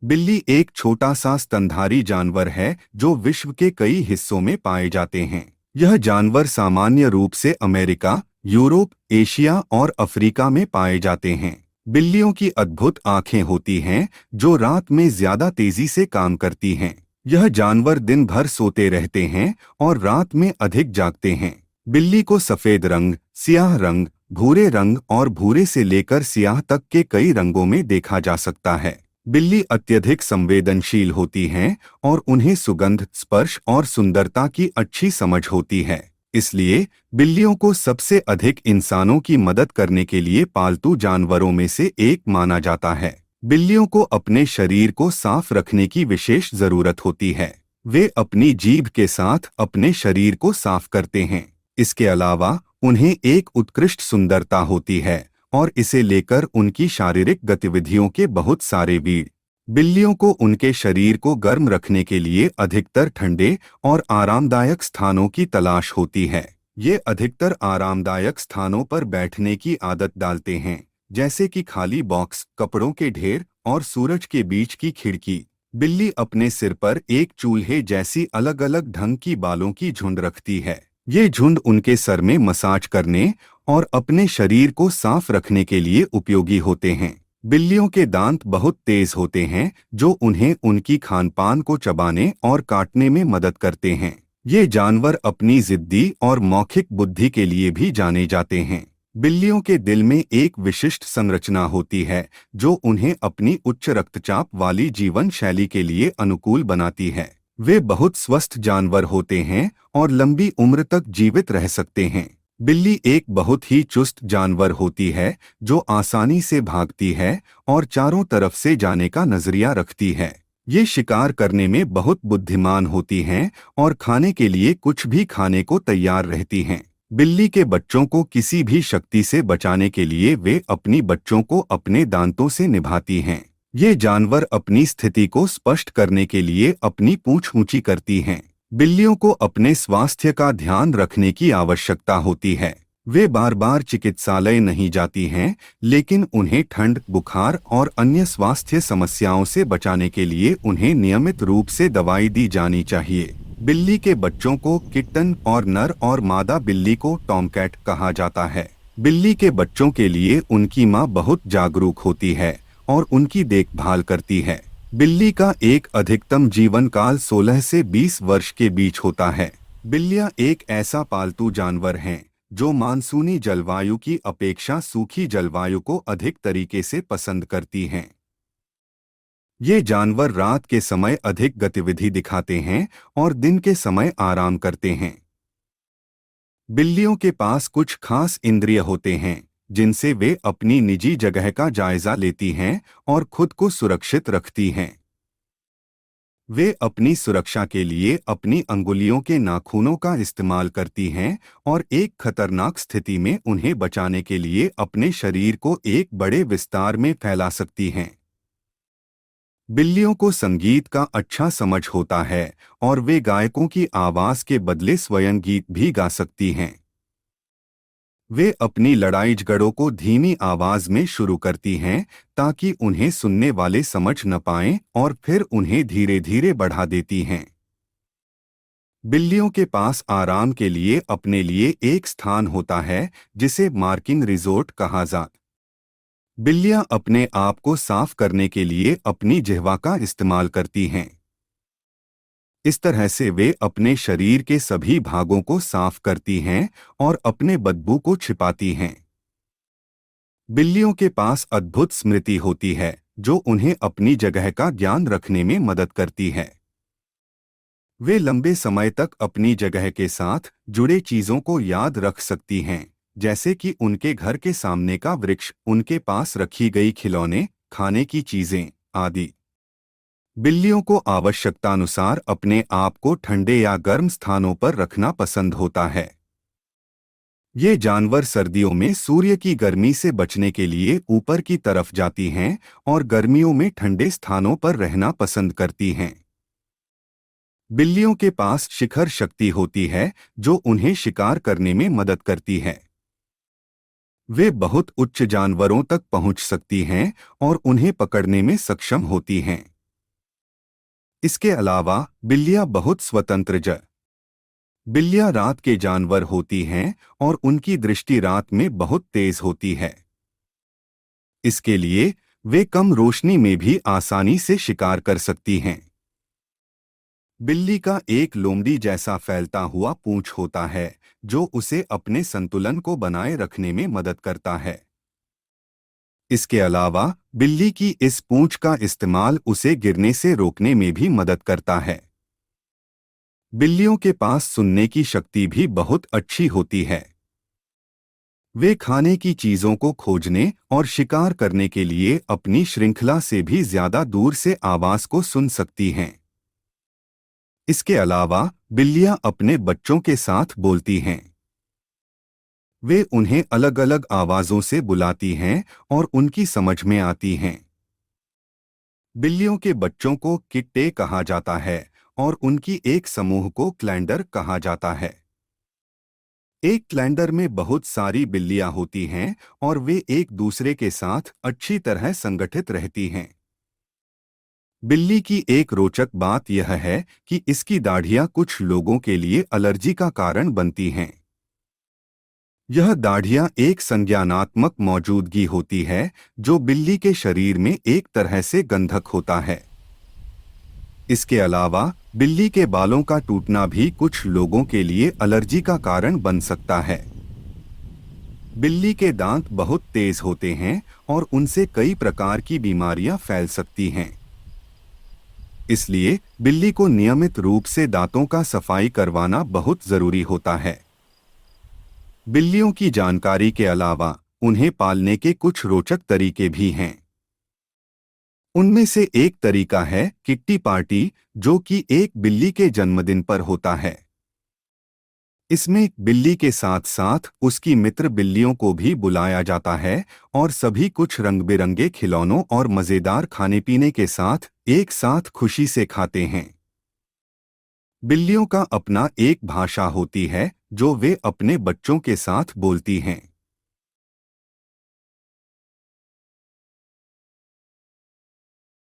बिल्ली एक छोटा सा स्तनधारी जानवर है जो विश्व के कई हिस्सों में पाए जाते हैं। यह जानवर सामान्य रूप से अमेरिका, यूरोप, एशिया और अफ्रीका में पाए जाते हैं। बिल्लियों की अद्भुत आंखें होती हैं जो रात में ज्यादा तेजी से काम करती हैं। यह जानवर दिन भर सोते रहते हैं और रात में अधिक जागते हैं। बिल्ली को सफेद रंग, सियाह रंग, भूरे रंग और भूरे से लेकर सियाह तक के कई रंगों में देखा जा सकता है। बिल्ली अत्यधिक संवेदनशील होती हैं और उन्हें सुगंध, स्पर्श और सुंदरता की अच्छी समझ होती है। इसलिए बिल्लियों को सबसे अधिक इंसानों की मदद करने के लिए पालतू जानवरों में से एक माना जाता है। बिल्लियों को अपने शरीर को साफ रखने की विशेष जरूरत होती है। वे अपनी जीभ के साथ अपने शरीर को साफ करते हैं। इसके अलावा उन्हें एक उत्कृष्ट सुंदरता होती है और इसे लेकर उनकी शारीरिक गतिविधियों के बहुत सारे वीर। बिल्लियों को उनके शरीर को गर्म रखने के लिए अधिकतर ठंडे और आरामदायक स्थानों की तलाश होती है। ये अधिकतर आरामदायक स्थानों पर बैठने की आदत डालते हैं, जैसे कि खाली बॉक्स, कपड़ों के ढेर और सूरज के बीच की खिड़की। बिल्ली अपने सिर पर एक चूल्हे जैसी अलग अलग ढंग की बालों की झुंड रखती है। ये झुंड उनके सर में मसाज करने और अपने शरीर को साफ रखने के लिए उपयोगी होते हैं। बिल्लियों के दांत बहुत तेज होते हैं जो उन्हें उनकी खानपान को चबाने और काटने में मदद करते हैं। ये जानवर अपनी जिद्दी और मौखिक बुद्धि के लिए भी जाने जाते हैं। बिल्लियों के दिल में एक विशिष्ट संरचना होती है जो उन्हें अपनी उच्च रक्तचाप वाली जीवन शैली के लिए अनुकूल बनाती है। वे बहुत स्वस्थ जानवर होते हैं और लंबी उम्र तक जीवित रह सकते हैं। बिल्ली एक बहुत ही चुस्त जानवर होती है जो आसानी से भागती है और चारों तरफ से जाने का नजरिया रखती है। ये शिकार करने में बहुत बुद्धिमान होती हैं और खाने के लिए कुछ भी खाने को तैयार रहती हैं। बिल्ली के बच्चों को किसी भी शक्ति से बचाने के लिए वे अपनी बच्चों को अपने दांतों से निभाती हैं। ये जानवर अपनी स्थिति को स्पष्ट करने के लिए अपनी पूंछ ऊंची करती हैं। बिल्लियों को अपने स्वास्थ्य का ध्यान रखने की आवश्यकता होती है। वे बार बार चिकित्सालय नहीं जाती हैं, लेकिन उन्हें ठंड, बुखार और अन्य स्वास्थ्य समस्याओं से बचाने के लिए उन्हें नियमित रूप से दवाई दी जानी चाहिए। बिल्ली के बच्चों को किट्टन और नर और मादा बिल्ली को टॉमकैट कहा जाता है। बिल्ली के बच्चों के लिए उनकी माँ बहुत जागरूक होती है और उनकी देखभाल करती है। बिल्ली का एक अधिकतम जीवन काल 16 से 20 वर्ष के बीच होता है। बिल्लियां एक ऐसा पालतू जानवर हैं जो मानसूनी जलवायु की अपेक्षा सूखी जलवायु को अधिक तरीके से पसंद करती हैं। ये जानवर रात के समय अधिक गतिविधि दिखाते हैं और दिन के समय आराम करते हैं। बिल्लियों के पास कुछ खास इंद्रिय होते हैं जिनसे वे अपनी निजी जगह का जायजा लेती हैं और खुद को सुरक्षित रखती हैं। वे अपनी सुरक्षा के लिए अपनी अंगुलियों के नाखूनों का इस्तेमाल करती हैं और एक खतरनाक स्थिति में उन्हें बचाने के लिए अपने शरीर को एक बड़े विस्तार में फैला सकती हैं। बिल्लियों को संगीत का अच्छा समझ होता है और वे गायकों की आवाज के बदले स्वयं गीत भी गा सकती हैं। वे अपनी लड़ाई झगड़ों को धीमी आवाज में शुरू करती हैं ताकि उन्हें सुनने वाले समझ न पाएं और फिर उन्हें धीरे धीरे बढ़ा देती हैं। बिल्लियों के पास आराम के लिए अपने लिए एक स्थान होता है जिसे मार्किंग रिजोर्ट कहा जाता है। बिल्लियां अपने आप को साफ करने के लिए अपनी जिह्वा का इस्तेमाल करती हैं। इस तरह से वे अपने शरीर के सभी भागों को साफ करती हैं और अपने बदबू को छिपाती हैं। बिल्लियों के पास अद्भुत स्मृति होती है जो उन्हें अपनी जगह का ज्ञान रखने में मदद करती है। वे लंबे समय तक अपनी जगह के साथ जुड़े चीजों को याद रख सकती हैं, जैसे कि उनके घर के सामने का वृक्ष, उनके पास रखी गई खिलौने, खाने की चीजें आदि। बिल्लियों को आवश्यकतानुसार अपने आप को ठंडे या गर्म स्थानों पर रखना पसंद होता है। ये जानवर सर्दियों में सूर्य की गर्मी से बचने के लिए ऊपर की तरफ जाती हैं और गर्मियों में ठंडे स्थानों पर रहना पसंद करती हैं। बिल्लियों के पास शिखर शक्ति होती है जो उन्हें शिकार करने में मदद करती है। वे बहुत उच्च जानवरों तक पहुंच सकती हैं और उन्हें पकड़ने में सक्षम होती हैं। इसके अलावा बिल्लियां बहुत बिल्लियां रात के जानवर होती हैं और उनकी दृष्टि रात में बहुत तेज होती है। इसके लिए वे कम रोशनी में भी आसानी से शिकार कर सकती हैं। बिल्ली का एक लोमड़ी जैसा फैलता हुआ पूंछ होता है जो उसे अपने संतुलन को बनाए रखने में मदद करता है। इसके अलावा बिल्ली की इस पूंछ का इस्तेमाल उसे गिरने से रोकने में भी मदद करता है। बिल्लियों के पास सुनने की शक्ति भी बहुत अच्छी होती है। वे खाने की चीजों को खोजने और शिकार करने के लिए अपनी श्रृंखला से भी ज्यादा दूर से आवाज को सुन सकती हैं। इसके अलावा बिल्लियां अपने बच्चों के साथ बोलती हैं। वे उन्हें अलग अलग आवाजों से बुलाती हैं और उनकी समझ में आती हैं। बिल्लियों के बच्चों को किट्टे कहा जाता है और उनकी एक समूह को क्लैंडर कहा जाता है। एक क्लैंडर में बहुत सारी बिल्लियां होती हैं और वे एक दूसरे के साथ अच्छी तरह संगठित रहती हैं। बिल्ली की एक रोचक बात यह है कि इसकी दाढ़ियां कुछ लोगों के लिए एलर्जी का कारण बनती हैं। यह दाढ़ियां एक संज्ञानात्मक मौजूदगी होती है जो बिल्ली के शरीर में एक तरह से गंधक होता है। इसके अलावा बिल्ली के बालों का टूटना भी कुछ लोगों के लिए एलर्जी का कारण बन सकता है। बिल्ली के दांत बहुत तेज होते हैं और उनसे कई प्रकार की बीमारियां फैल सकती हैं। इसलिए बिल्ली को नियमित रूप से दांतों का सफाई करवाना बहुत जरूरी होता है। बिल्लियों की जानकारी के अलावा उन्हें पालने के कुछ रोचक तरीके भी हैं। उनमें से एक तरीका है किट्टी पार्टी, जो कि एक बिल्ली के जन्मदिन पर होता है। इसमें बिल्ली के साथ साथ उसकी मित्र बिल्लियों को भी बुलाया जाता है और सभी कुछ रंग बिरंगे खिलौनों और मजेदार खाने पीने के साथ एक साथ खुशी से खाते हैं। बिल्लियों का अपना एक भाषा होती है जो वे अपने बच्चों के साथ बोलती हैं।